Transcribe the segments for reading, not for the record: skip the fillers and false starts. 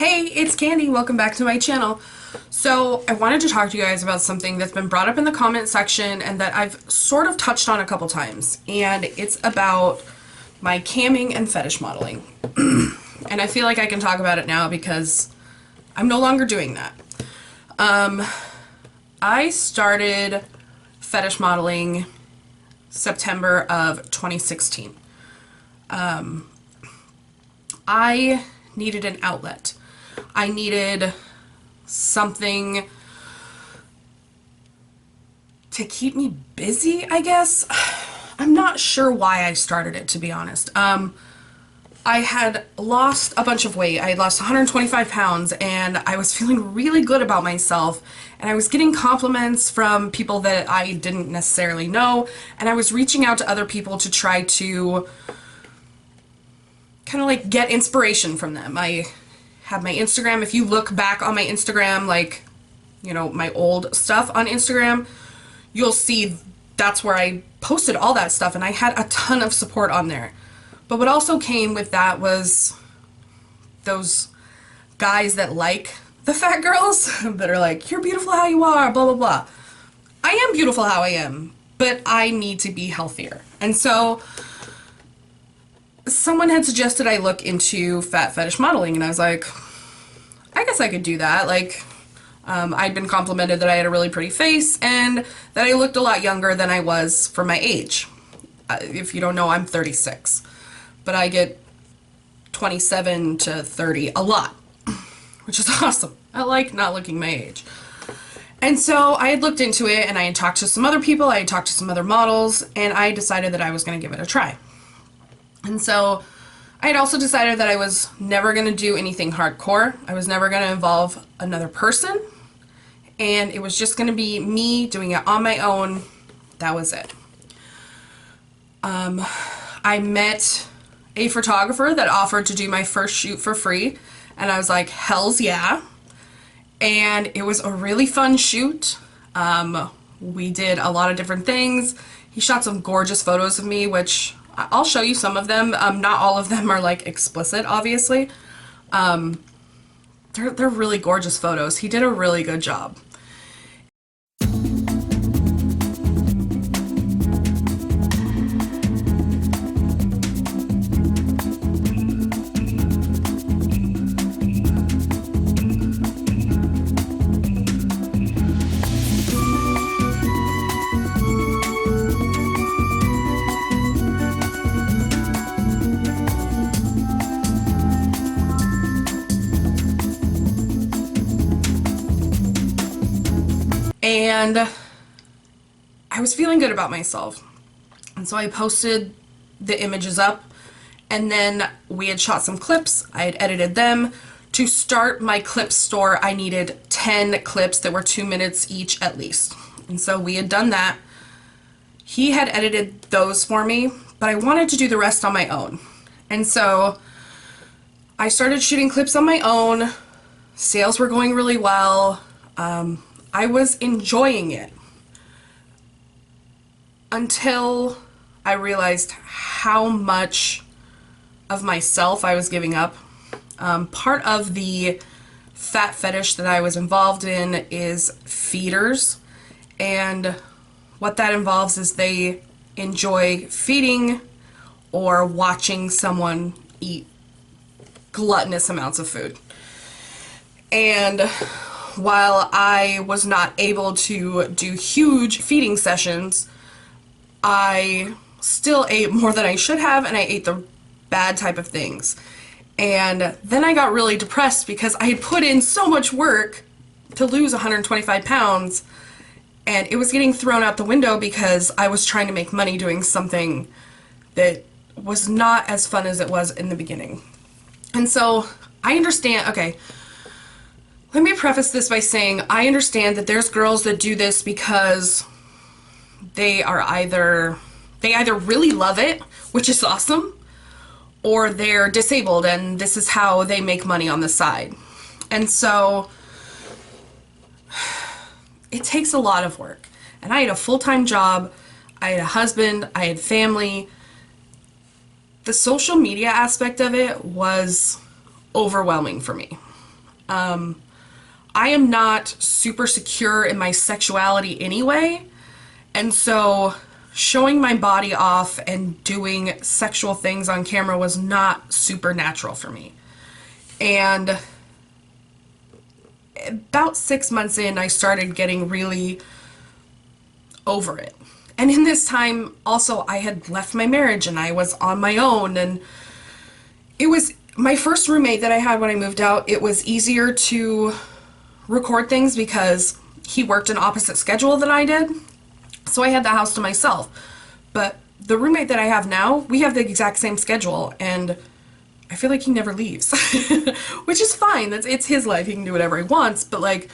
Hey, it's Candy. Welcome back to my channel. So I wanted to talk to you guys about something that's been brought up in the comment section and that I've sort of touched on a couple times. And it's about my camming and fetish modeling. And I feel like I can talk about it now because I'm no longer doing that. I started fetish modeling September of 2016. I needed an outlet. I needed something to keep me busy, I guess. I'm not sure why I started it, to be honest. I had lost a bunch of weight. I had lost 125 pounds and I was feeling really good about myself. And I was getting compliments from people that I didn't necessarily know. And I was reaching out to other people to try to kind of like get inspiration from them. I have my Instagram. If you look back on my Instagram, like, you know, my old stuff on Instagram, you'll see that's where I posted all that stuff and I had a ton of support on there. But what also came with that was those guys that like the fat girls that are like, you're beautiful how you are, blah, blah, blah. I am beautiful how I am, but I need to be healthier. And so someone had suggested I look into fat fetish modeling, and I was like, I guess I could do that. Like, I'd been complimented that I had a really pretty face and that I looked a lot younger than I was for my age. If you don't know, I'm 36, but I get 27 to 30 a lot, which is awesome. I like not looking my age. And so I had looked into it and I had talked to some other people, I had talked to some other models, and I decided that I was going to give it a try. And so I had also decided that I was never going to do anything hardcore. I was never going to involve another person. And it was just going to be me doing it on my own. That was it. I met a photographer that offered to do my first shoot for free. And I was like, hells yeah. And it was a really fun shoot. We did a lot of different things. He shot some gorgeous photos of me, which I'll show you some of them. Not all of them are like explicit, obviously. They're really gorgeous photos. He did a really good job. And I was feeling good about myself. And so I posted the images up, and then we had shot some clips. I had edited them. To start my clip store, I needed 10 clips that were 2 minutes each at least. And so we had done that. He had edited those for me, but I wanted to do the rest on my own. And so I started shooting clips on my own. Sales were going really well. I was enjoying it until I realized how much of myself I was giving up. Part of the fat fetish that I was involved in is feeders, and what that involves is they enjoy feeding or watching someone eat gluttonous amounts of food. And while I was not able to do huge feeding sessions, I still ate more than I should have, and I ate the bad type of things. And then I got really depressed because I had put in so much work to lose 125 pounds, and it was getting thrown out the window because I was trying to make money doing something that was not as fun as it was in the beginning. And so I understand, okay, let me preface this by saying I understand that there's girls that do this because they either really love it, which is awesome, or they're disabled and this is how they make money on the side. And so it takes a lot of work. And I had a full-time job, I had a husband, I had family. The social media aspect of it was overwhelming for me. I am not super secure in my sexuality anyway, and so showing my body off and doing sexual things on camera was not super natural for me. And about 6 months in, I started getting really over it. And in this time, also, I had left my marriage and I was on my own. And it was my first roommate that I had when I moved out. It was easier to record things because he worked an opposite schedule than I did. So I had the house to myself. But the roommate that I have now, we have the exact same schedule. And I feel like he never leaves, which is fine. It's his life. He can do whatever he wants. But like,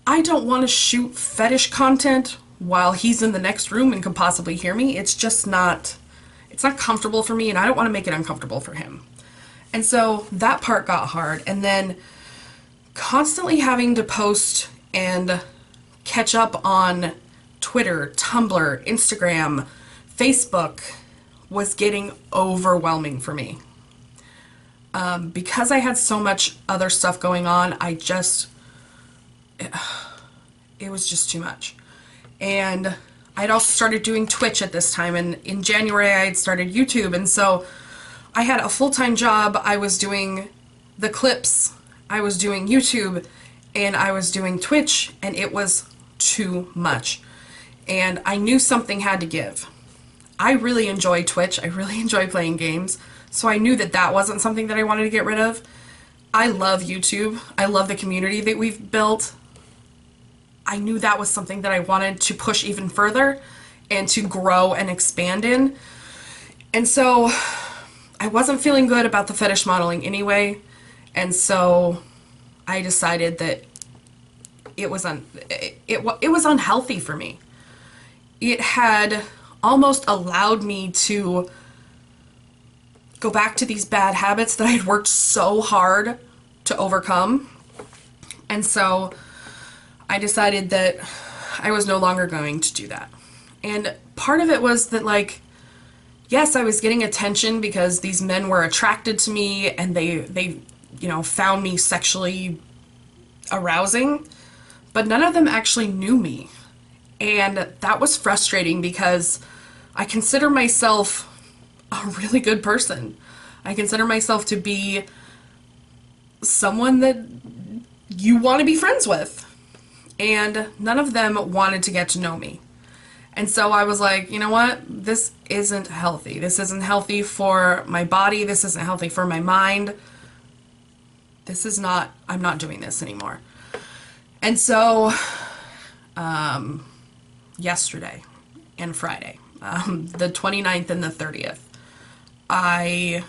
I don't want to shoot fetish content while he's in the next room and can possibly hear me. It's just not, it's not comfortable for me, and I don't want to make it uncomfortable for him. And so that part got hard. And then constantly having to post and catch up on Twitter, Tumblr, Instagram, Facebook was getting overwhelming for me. Because I had so much other stuff going on, it was just too much. And I'd also started doing Twitch at this time, and in January I had started YouTube, and so I had a full-time job. I was doing the clips, I was doing YouTube, and I was doing Twitch, and it was too much. And I knew something had to give. I really enjoy Twitch, I really enjoy playing games, so I knew that that wasn't something that I wanted to get rid of. I love YouTube. I love the community that we've built. I knew that was something that I wanted to push even further and to grow and expand in. And so I wasn't feeling good about the fetish modeling anyway. And so I decided that it was unhealthy for me. It had almost allowed me to go back to these bad habits that I had worked so hard to overcome. And so I decided that I was no longer going to do that. And part of it was that, like, yes, I was getting attention because these men were attracted to me and they found me sexually arousing, but none of them actually knew me. And that was frustrating because I consider myself a really good person. I consider myself to be someone that you want to be friends with. And none of them wanted to get to know me. And so I was like, you know what? This isn't healthy. This isn't healthy for my body. This isn't healthy for my mind. I'm not doing this anymore. And so, yesterday and Friday, the 29th and the 30th, I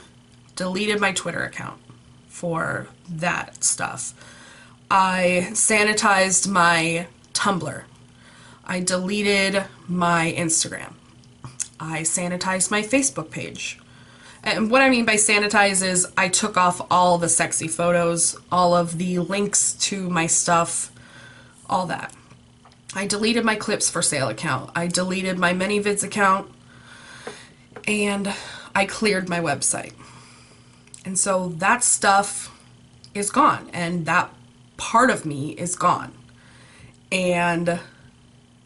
deleted my Twitter account for that stuff. I sanitized my Tumblr. I deleted my Instagram. I sanitized my Facebook page. And what I mean by sanitize is I took off all the sexy photos, all of the links to my stuff, all that. I deleted my Clips for Sale account. I deleted my ManyVids account. And I cleared my website. And so that stuff is gone. And that part of me is gone. And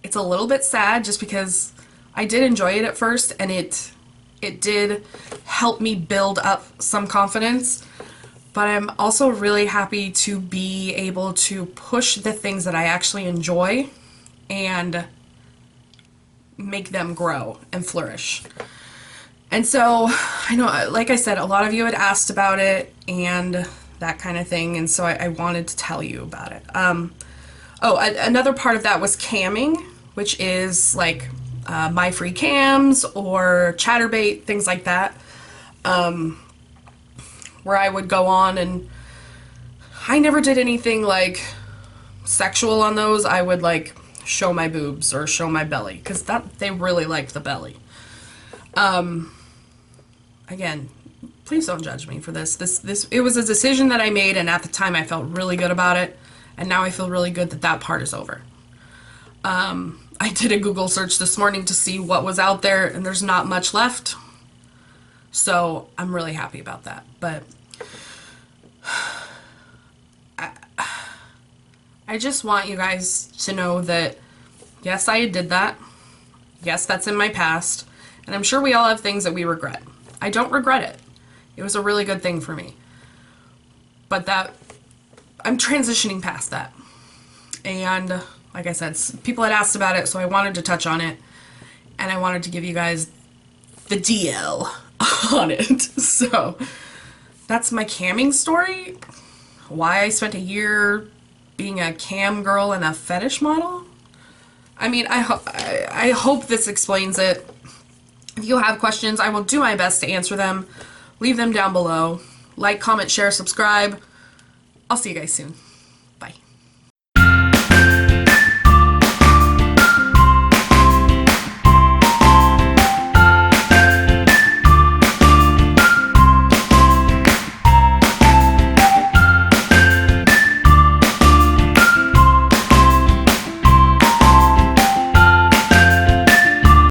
it's a little bit sad just because I did enjoy it at first, and it did help me build up some confidence. But I'm also really happy to be able to push the things that I actually enjoy and make them grow and flourish. And so, I know, like I said, a lot of you had asked about it and that kind of thing, and so I wanted to tell you about it. Another part of that was camming, which is like My Free Cams or Chatterbait, things like that, where I would go on, and I never did anything like sexual on those. I would like show my boobs or show my belly, because they really liked the belly. Again, please don't judge me for this. It was a decision that I made, and at the time I felt really good about it, and now I feel really good that that part is over. I did a Google search this morning to see what was out there, and there's not much left. So I'm really happy about that. But I just want you guys to know that, yes, I did that. Yes, that's in my past. And I'm sure we all have things that we regret. I don't regret it. It was a really good thing for me. But I'm transitioning past that. And like I said, people had asked about it, so I wanted to touch on it. And I wanted to give you guys the DL on it. So that's my camming story. Why I spent a year being a cam girl and a fetish model. I mean, I hope this explains it. If you have questions, I will do my best to answer them. Leave them down below. Like, comment, share, subscribe. I'll see you guys soon.